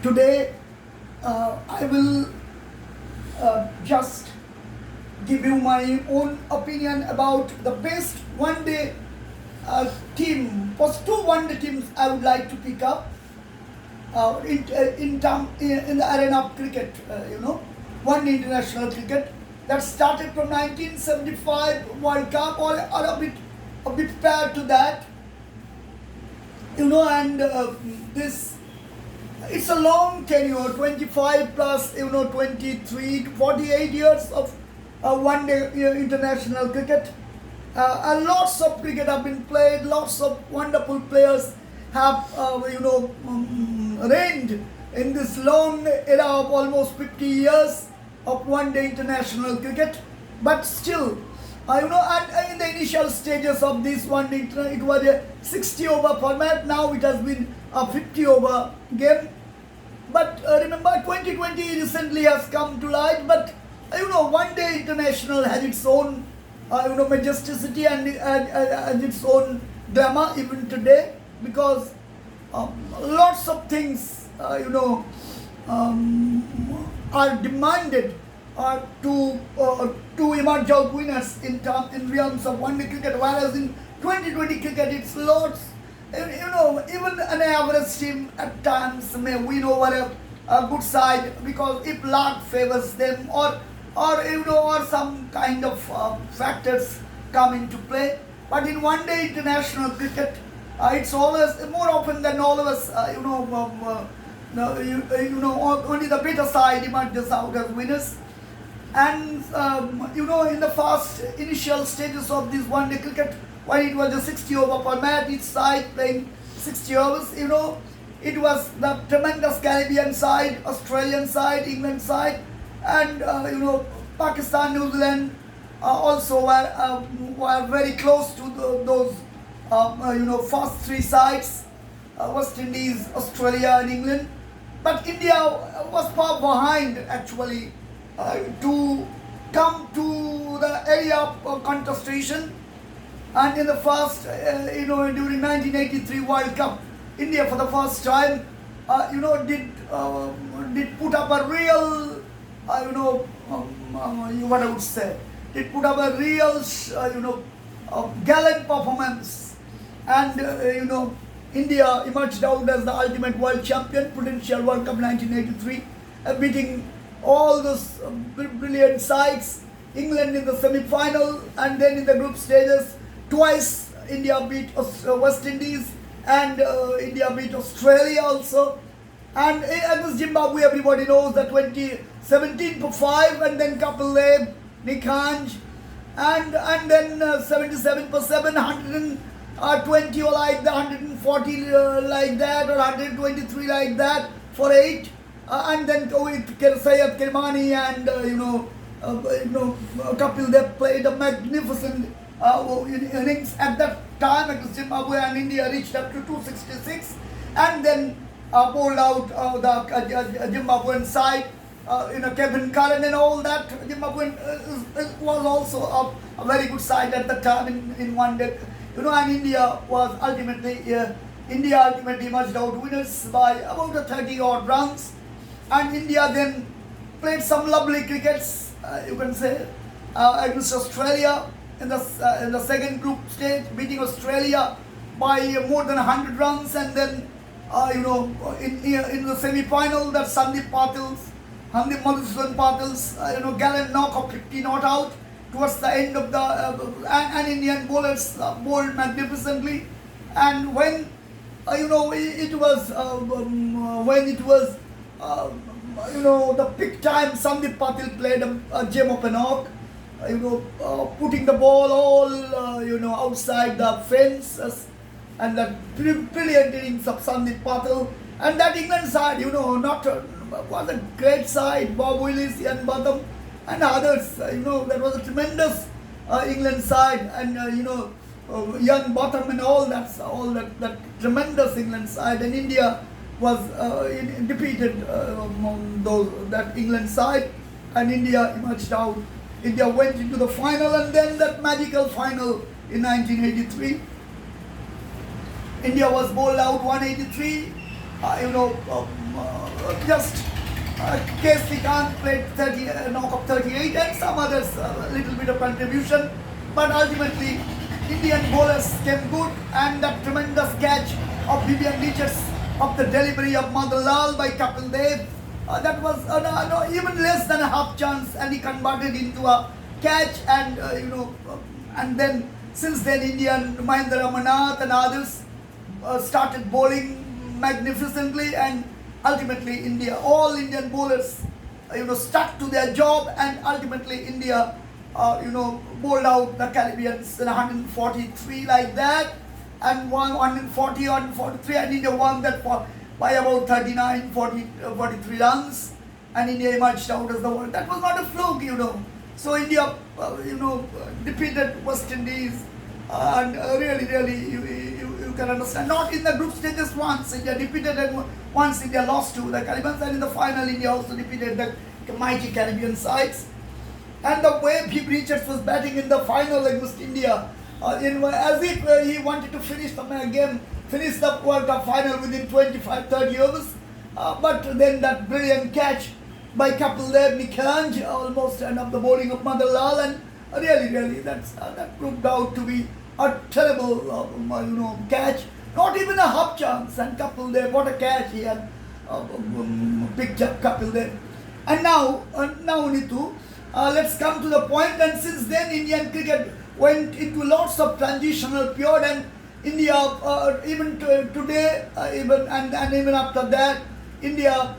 Today, I will just give you my own opinion about the best one-day team. First, two one-day teams I would like to pick up in the arena of cricket. One-day international cricket that started from 1975 World Cup or a bit prior to that. And this it's a long tenure, 25 plus 23 to 48 years of one day international cricket. Lots of cricket have been played, lots of wonderful players have reigned in this long era of almost 50 years of one day international cricket. But still, and in the initial stages of this one day, it was a 60 over format. Now it has been a 50 over game. But remember, 2020 recently has come to light. But one day international has its own majesticity and its own drama even today, because lots of things are demanded to emerge out winners in realms of one day cricket, whereas in 2020 cricket it's lots. Even an average team at times may win over a good side, because if luck favors them or some kind of factors come into play. But in one day international cricket, it's always, more often than always, only the better side emerges out as winners. And in the first initial stages of this one day cricket, when it was a 60 over format, each side playing 60 overs, it was the tremendous Caribbean side, Australian side, England side, and Pakistan, New Zealand also were very close to those first three sides, West Indies, Australia and England. But India was far behind actually to come to the area of contestation. And in the first, during 1983 World Cup, India for the first time, did put up a real, what I would say, did put up a real, gallant performance. And, India emerged out as the ultimate world champion, potential World Cup 1983, beating all those brilliant sides. England in the semi-final, and then in the group stages, twice India beat West Indies, and India beat Australia also. And this Zimbabwe, everybody knows that 2017 for 5, and then Kapil Dev, Nikanj, and then 77 for 7, 120 or like that, 140 like that, or 123 like that for 8, and then Sayed Kirmani and Kapil Dev played a magnificent innings at that time against Zimbabwe, and India reached up to 266, and then bowled out the Zimbabwean side, Kevin Curran and all that. Zimbabwe was also a very good side at the time in one day, and India ultimately emerged out winners by about 30 odd runs. And India then played some lovely crickets, you can say, against Australia in the second group stage, beating Australia by more than 100 runs, and then in the semi-final, that Sandeep Madhusudan Patil's gallant knock of 50 not out towards the end of the and Indian bowlers bowled magnificently. And when it was the peak time, Sandeep Patil played a gem of a knock, putting the ball all outside the fences, and that brilliant innings of Sandeep Patil. And that England side, was a great side. Bob Willis, Ian Botham, and others. That was a tremendous England side, and Ian Botham and all that tremendous England side. And India was defeated that England side, and India emerged out. India went into the final, and then that magical final in 1983. India was bowled out 183, just Casey Khan played 30, knock of 38 and some others a little bit of contribution, but ultimately Indian bowlers came good, and that tremendous catch of Vivian Richards of the delivery of Madhulal by Kapil Dev, that was even less than a half chance, and he converted into a catch, and and then since then Indian Mahendra Ramanath and others started bowling magnificently, and ultimately all Indian bowlers stuck to their job, and ultimately India bowled out the Caribbeans in 143 like that, and won 140, 143, and India won that by about 39, 43 runs, and India emerged out as the world. That was not a fluke, So India, defeated West Indies, and really, you can understand. Not in the group stages once, India defeated, and once India lost to the Caribbeans, and in the final India also defeated the mighty Caribbean sides. And the way Viv Richards was batting in the final against India, as if he wanted to finish the World Cup final within 25-30 overs. But then that brilliant catch by Kapil Dev, Nikhanj, almost end up the bowling of Madhulal, and really, that proved out to be a terrible, catch. Not even a half chance, and Kapil Dev, what a catch he had picked up Kapil Dev. And now Nitu, let's come to the point. And since then, Indian cricket went into lots of transitional period, and India, even today, even after that, India,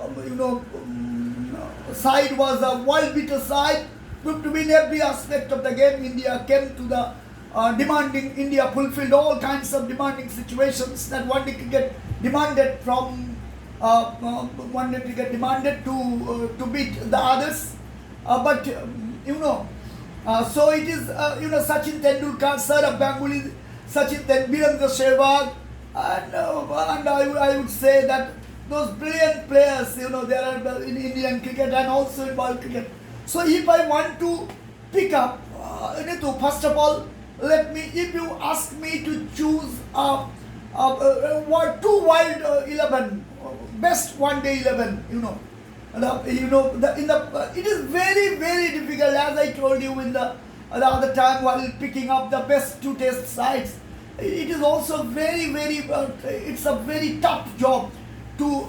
side was a world beater side, proved to win every aspect of the game. India came to the demanding. India fulfilled all kinds of demanding situations that one day cricket demanded from to beat the others. But so it is Sachin Tendulkar, Saurabh Ganguly, Virendra Sehwag, and I would say that those brilliant players, there are in Indian cricket and also in world cricket. So if I want to pick up, first of all, if you ask me to choose two wild 11, best one day 11, it is very, very difficult, as I told you in the other time while picking up the best two test sides. It is also very, very, it's a very tough job to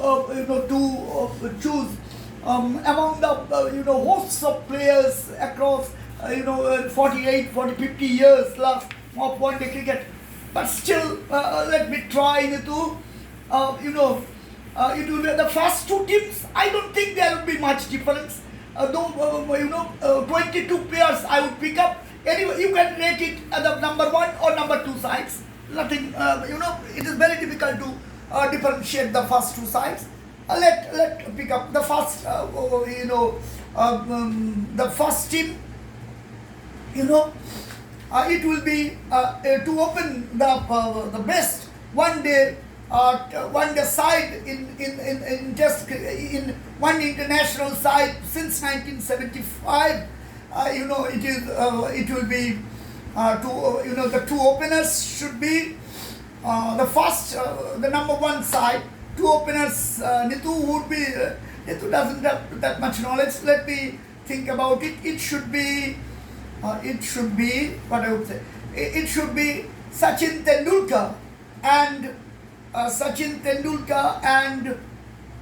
choose among the hosts of players across 48, 50 years last of one day cricket. But still, let me try it will be the first two teams. I don't think there will be much difference. Though 22 players I would pick up. Anyway, you can rate it at the number 1 or number 2 sides. Nothing, it is very difficult to differentiate the first two sides. Let pick up the first, the first team. It will be to open the best one day side in one international side since 1975. It will be the two openers should be the first, the number 1 side. Two openers, Nitu would be, Nitu doesn't have that much knowledge. Let me think about it. It should be what I would say. It should be Sachin Tendulkar and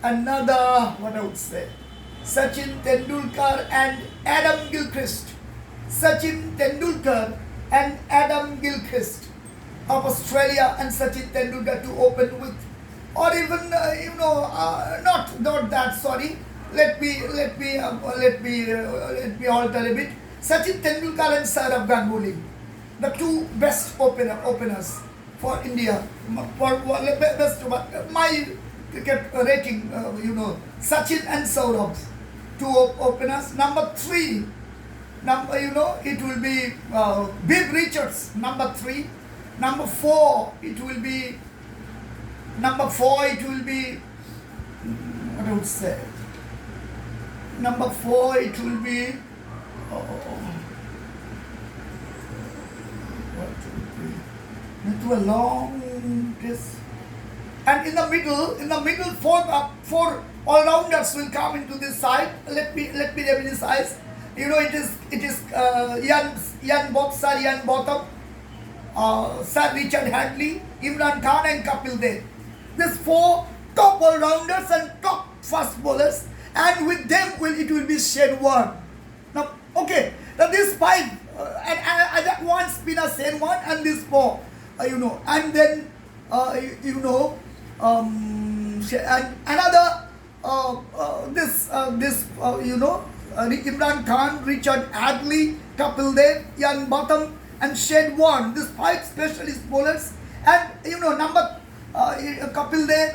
another, what I would say, Sachin Tendulkar and Adam Gilchrist. Sachin Tendulkar and Adam Gilchrist of Australia, and Sachin Tendulkar to open with, or even not that. Sorry, let me alter a bit. Sachin Tendulkar and Saurabh Ganguly, the two best openers for India. For best, my cricket rating, Sachin and Saurabh, two openers. Number 3, it will be Viv Richards. Number 3. Number 4, it will be. What I would say. Number 4, it will be. What would be? Into a long test. And in the middle, four all-rounders will come into this side. Let me reminisce. It is Ian Boxer, Ian Botham, Sir Richard Hadley, Imran Khan, and Kapil Dev. These four top all-rounders and top fast bowlers, and with them it will be Shane Warne. Now, okay, now these five, and one spinner, Shane Warne, and these four, and then and another Imran Khan, Richard Hadley, Kapil Dev, Ian Botham, and Shane Warne. These five specialist bowlers, and number Kapil Dev,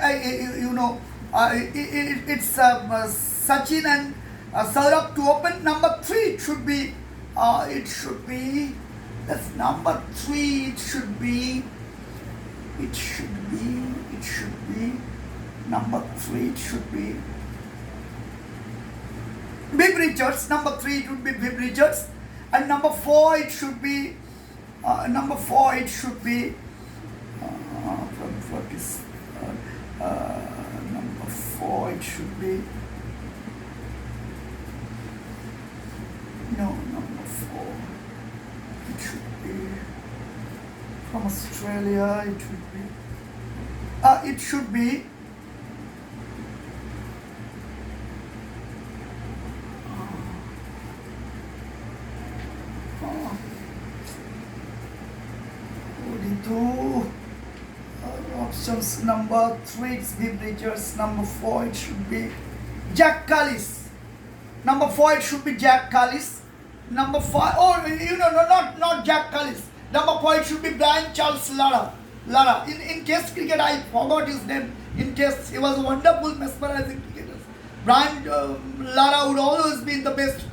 it's Sachin and Saurabh to open. Number 3 it should be that's number 3 it should be number 3 it should be Bib Richards. Number 3 it would be Bib Richards, and number 4 it should be number 4 it should be from Australia. It should be O.D.I. Options. Number 3 it's Bib Richards. Number 4 it should be Jack Callis. Number 4 it should be Jack Callis. Number 5, not Jack Callis. Number 4 it should be Brian Charles Lara. In Test cricket, I forgot his name. In Test, he was a wonderful, mesmerizing cricketer. Brian Lara would always be in the best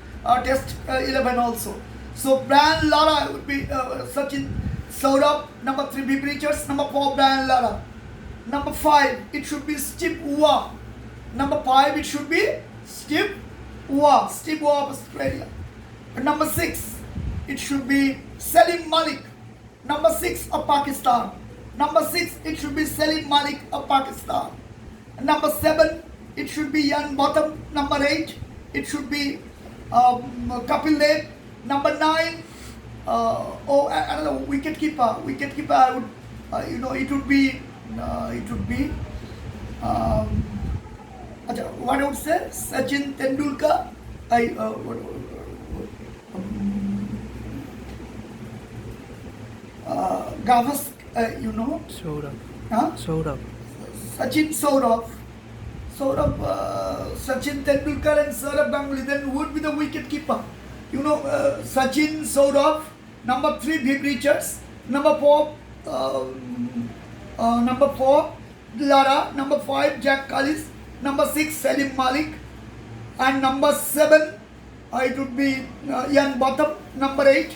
Test 11 also. So Brian Lara would be Sachin Saurabh. Number 3 Bib Richards. Number 4 Brian Lara. Number 5 it should be Steve Waugh. Number 5 it should be Steve Waugh of Australia. And number 6 it should be Salim Malik. Number 6 of Pakistan. Number 6 it should be Salim Malik of Pakistan. And number 7 it should be Ian Botham. Number 8 it should be Kapil Dev. Number 9 another wicket keeper. I would it would be what I would say, Sachin Tendulkar. Gavaskar, Saurabh. Sachin Saurabh, Sachin Tendulkar and Saurabh Ganguly. Then would be the wicket keeper. Sachin Saurabh. Number 3 Bib Richards. Number 4 Lara. Number 5 Jack Callis. Number 6 Salim Malik. And number 7 it would be Ian Botham. Number 8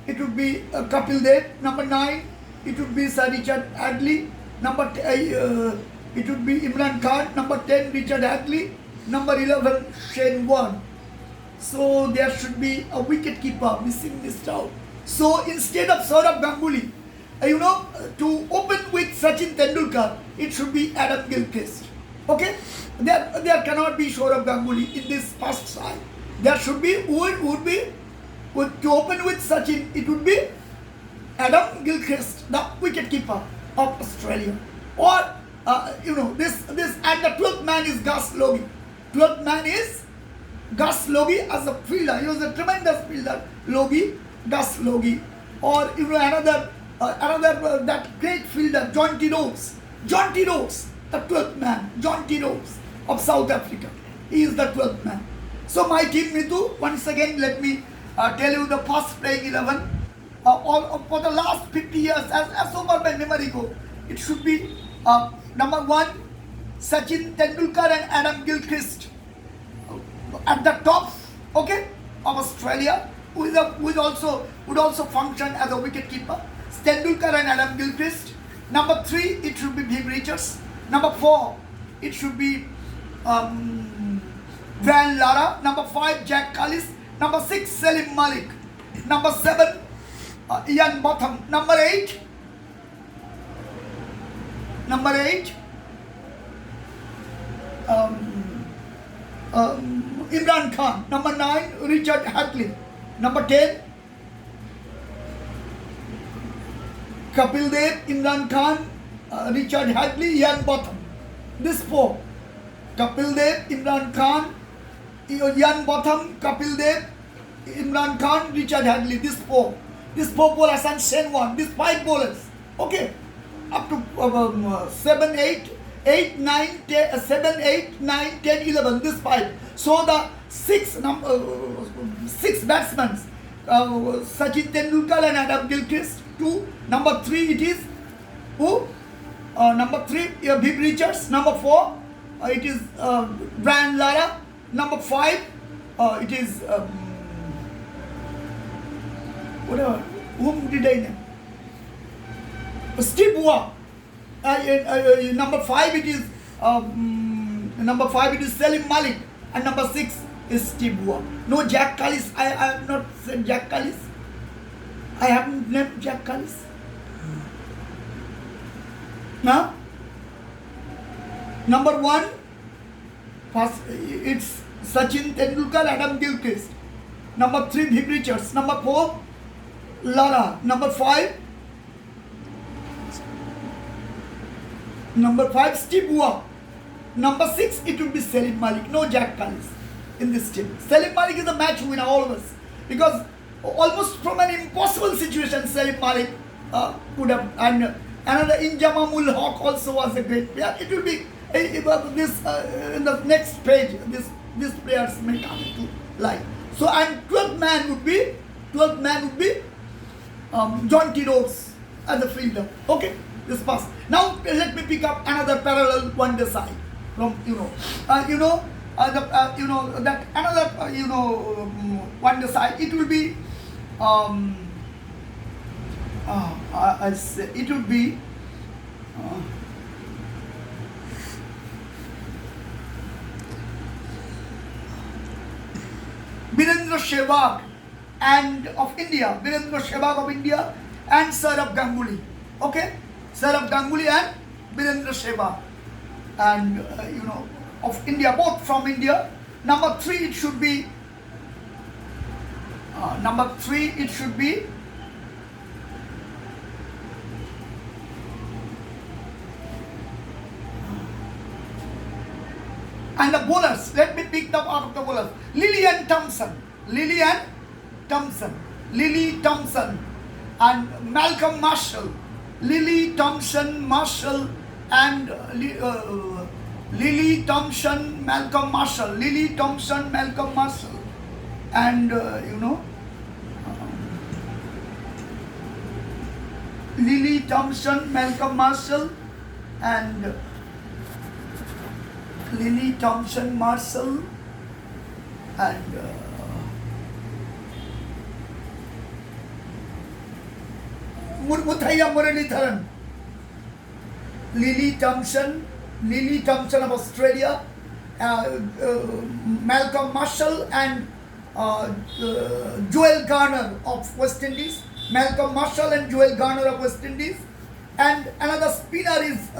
it would be Kapil Dev. Number 9 it would be Sir Richard Hadley. Number it would be Imran Khan. Number 10 Richard Hadley. Number 11 Shane Warne. So there should be a wicket keeper missing this out. So instead of Saurabh Ganguly, to open with Sachin Tendulkar, it should be Adam Gilchrist. Okay, there cannot be Saurabh Ganguly in this first side. There should be to open with Sachin, it would be Adam Gilchrist, the wicket keeper of Australia. Or this and the 12th man is Gus Logie. 12th man is Gus Logie as a fielder. He was a tremendous fielder, Gus Logie. Or another that great fielder, John T. Rose, the 12th man, John T. Rose of South Africa. He is the 12th man. So my team, Mithu, once again let me tell you the first playing 11. For the last 50 years, as so far my memory goes, it should be number 1 Sachin Tendulkar and Adam Gilchrist at the top, okay, of Australia, who would also function as a wicket keeper. Tendulkar and Adam Gilchrist. Number 3 it should be Bib Richards. Number 4 it should be Brian Lara. Number 5 Jack Callis. Number 6 Salim Malik. Number 7 Ian Botham. Number 8 Imran Khan. Number 9, Richard Hadley. Number 10, Kapil Dev, Imran Khan, Richard Hadley, Ian Botham. This 4. Kapil Dev, Imran Khan, Ian Botham, Kapil Dev, Imran Khan, Richard Hadley. This 4. These 4 bowlers and Shane Warne. These 5 bowlers. Okay. Up to 7, 8, 9, 10, 7, 8, 9, 10, 11. This 5. So the 6 batsmen. Sachin Tendulkar and Adam Gilchrist. 2. Number 3 it is who? Number 3 Viv Richards. Number 4 it is Brian Lara. Number 5 it is whatever. Whom did I name? Steve Waugh. Number 5 it is Salim Malik, and number 6 is Steve Waugh. No Jack Callis. I have not said Jack Callis. I haven't named Jack Callis. Now, number 1, first, it's Sachin Tendulkar, Adam Gilchrist. Number 3, Viv Richards. Number 4, Lara. Number 5, Steve Waugh. Number 6, it will be Salim Malik. No Jack Callis in this team. Salim Malik is a match winner, all of us. Because almost from an impossible situation, Salim Malik could have. And another Injamamul Haq also was a great player. It will be this in the next page. These players may come into life. So, and 12th man would be John T. Rhodes as a fielder. Okay, this pass. Now let me pick up another parallel one-day side from that another one-day side. It will be I say it would be Virendra Sehwag and of India, and Saurabh Ganguly. Okay, Saurabh Ganguly and Virendra Sehwag, and of India, both from India. Number 3 it should be. And the bowlers, let me pick them out of the bowlers. Lily Thompson, and Malcolm Marshall. Lily Thompson, Marshall, and Lily Thompson, Malcolm Marshall, and Lily Thompson, Malcolm Marshall, and Lily Thompson, Marshall, and Muthaiya Muralidharan. Lily Thompson of Australia, Malcolm Marshall, and Joel Garner of West Indies. Malcolm Marshall and Joel Garner of West Indies. And another spinner is,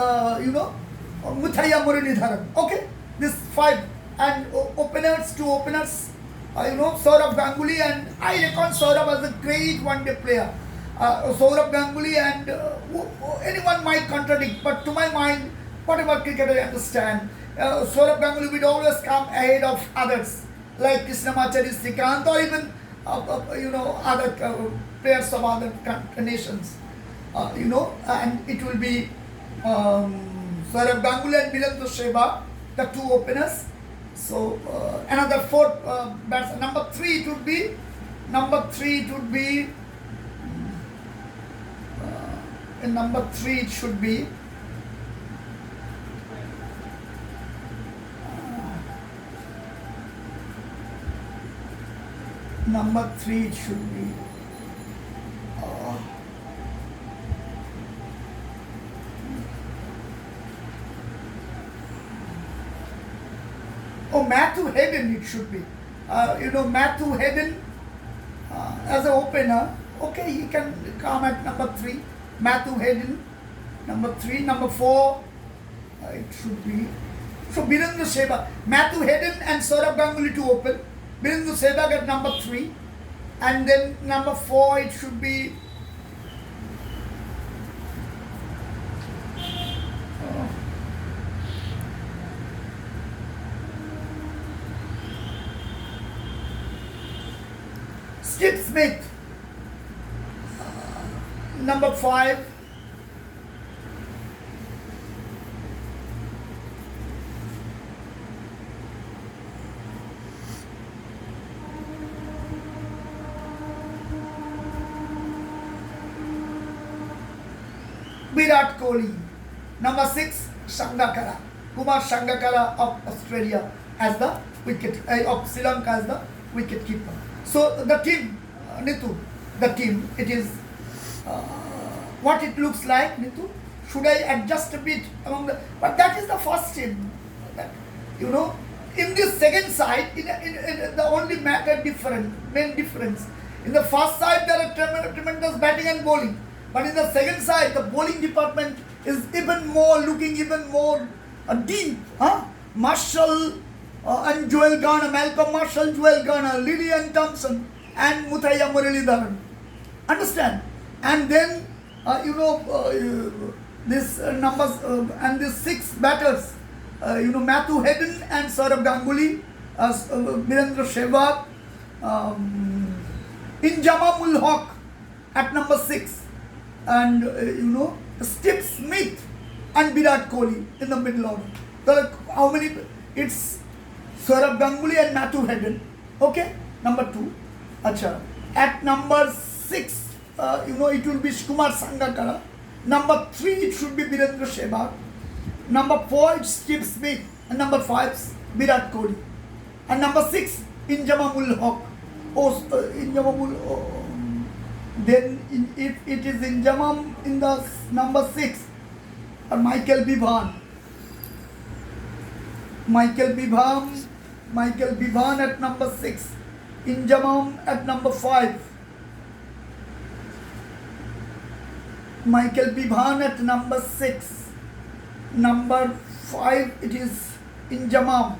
Muthaiya Muralidharan. Okay, this 5. And openers, 2 openers, Saurabh Ganguly, and I reckon Saurabh as a great one-day player. Saurabh Ganguly, and anyone might contradict, but to my mind, whatever cricketer I understand, Saurabh Ganguly would always come ahead of others, like Krishnamacharya Srikanth, or even other players of other nations. And it will be Saurabh Ganguly and Virendra Sehwag, the 2 openers. So another 4 batsmen. Number 3 it would be. In number 3 it should be. Number 3 it should be. Matthew Hayden it should be. Matthew Hayden as an opener. Okay, he can come at number 3. Matthew Hayden, number 3. Number 4, it should be So Virendra Sehwag, Matthew Hayden and Saurabh Ganguly to open. Virendra Sehwag at number 3. And then number 4 it should be Steve Smith. Number 5. Virat Kohli. Number 6, Sangakkara. Kumar Sangakkara of Australia as the wicket, of Sri Lanka as the wicket keeper. So the team, Nitu, the team, it is what it looks like, Nitu. Should I adjust a bit among the, but that is the first team. That, you know, in this second side, in the only main difference. In the first side there are tremendous batting and bowling. But in the second side, the bowling department is even more deep. Marshall and Joel Garner, Malcolm Marshall, Joel Garner, Lillian Thompson, and Muthaiya Muralidharan. Understand? And then, this numbers and these 6 batters, Matthew Hayden and Saurabh Ganguly, Virendra Sehwag, Injamamul Haq at number 6. And Steve Smith and Virat Kohli in the middle order. So how many? It's Saurabh Ganguly and Matthew Hayden. Okay, number 2. Acha. At number 6, it will be Kumar Sangakkara. Number 3, it should be Virendra Sehwag. Number 4, it's Steve Smith. And number 5, Virat Kohli. And number 6, Injamamul Haq. Then if it is Injamam in the number 6, or Michael Bevan at number 6, Injamam at number 5, Michael Bevan at number 6, number 5 it is Injamam.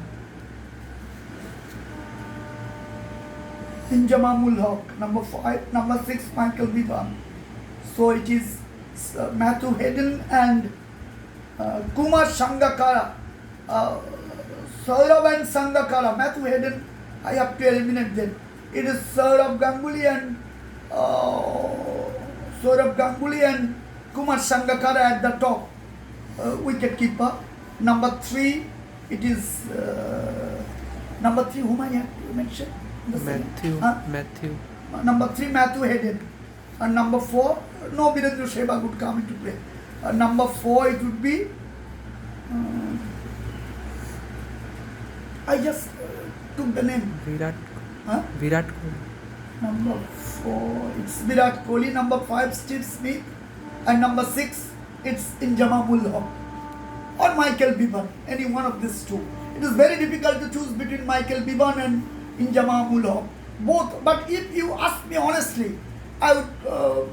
Injamamul Haq, number 5, number 6, Michael Bevan. So it is Matthew Hayden and Kumar Sangakkara. Saurabh and Sangakkara, Matthew Hayden, I have to eliminate them. It is Saurabh Ganguly and Kumar Sangakkara at the top, wicket keeper. Number 3, it is number 3. Whom I have to mention? Matthew. Number 3, Matthew Hayden. And number 4, no, Virendra Sehwag would come into play. Number 4, it would be. I just took the name. Virat Kohli. Number 4, it's Virat Kohli. Number 5, Steve Smith. And number 6, it's Injamamul Haq or Michael Bevan. Any one of these 2. It is very difficult to choose between Michael Bevan and Injamamul Haq. Both. But if you ask me honestly, I would,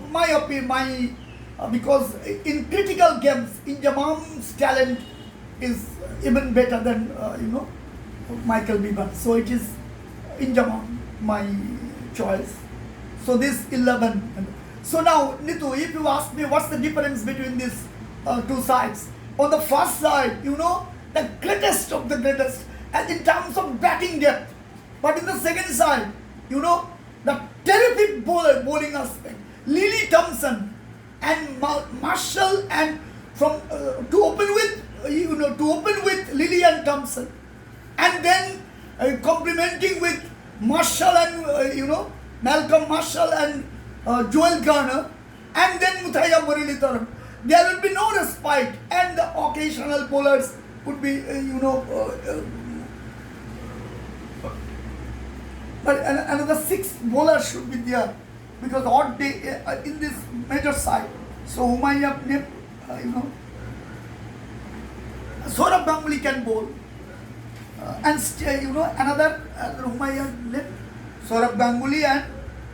my opinion, because in critical games, Injamam's talent is even better than, Michael Bevan. So it is Injamam, my choice. So this 11. So now, Nitu, if you ask me what's the difference between these 2 sides. On the first side, the greatest of the greatest, and in terms of batting depth. But in the second side, the terrific bowling aspect. Lily Thompson and Marshall, and from to open with Lillian Thompson, and then complementing with Marshall and Malcolm Marshall and Joel Garner, and then Muthaiya Muralidharan. There will be no respite, and the occasional bowlers would be but another 6 bowlers should be there, because odd day in this major side. So whom I have named, Saurabh Ganguly can bowl, and another whom I have named, Saurabh Ganguly and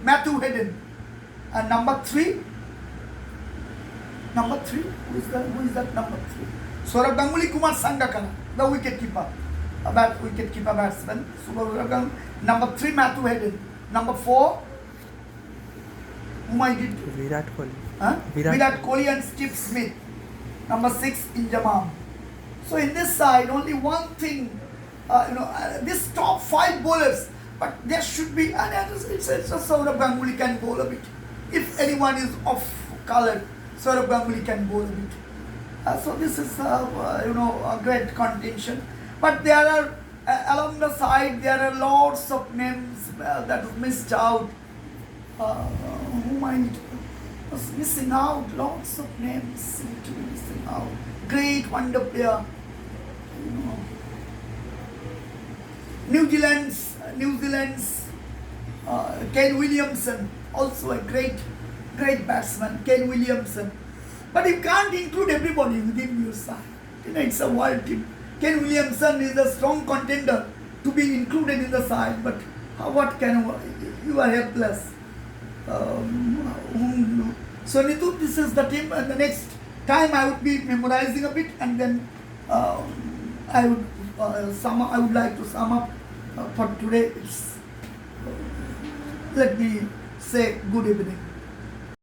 Matthew Hayden. And number 3, who is that number 3? Saurabh Ganguly, Kumar Sangakkara. the wicket-keeper. Wicket-keeper batsman. Number 3, Matthew Hayden. Number 4, whom I did? Virat Kohli. Virat Kohli and Steve Smith. Number 6, Injamam. So in this side, only one thing, this top 5 bowlers, but there should be, and it's a Sourav Ganguly can bowl a bit. If anyone is off color, Sourav Ganguly can bowl a bit. So this is, a great contention. But there are, along the side, there are lots of names that are missed out. Whom I was missing out, lots of names seem to be missing out. Great wonder player. New Zealand's Kane Williamson, also a great batsman, Kane Williamson. But you can't include everybody within your side. It's a world team. Kane Williamson is a strong contender to be included in the side, but what can you are helpless. So Nitu, this is the team, and the next time I would be memorizing a bit, and then I would like to sum up for today. Let me say good evening.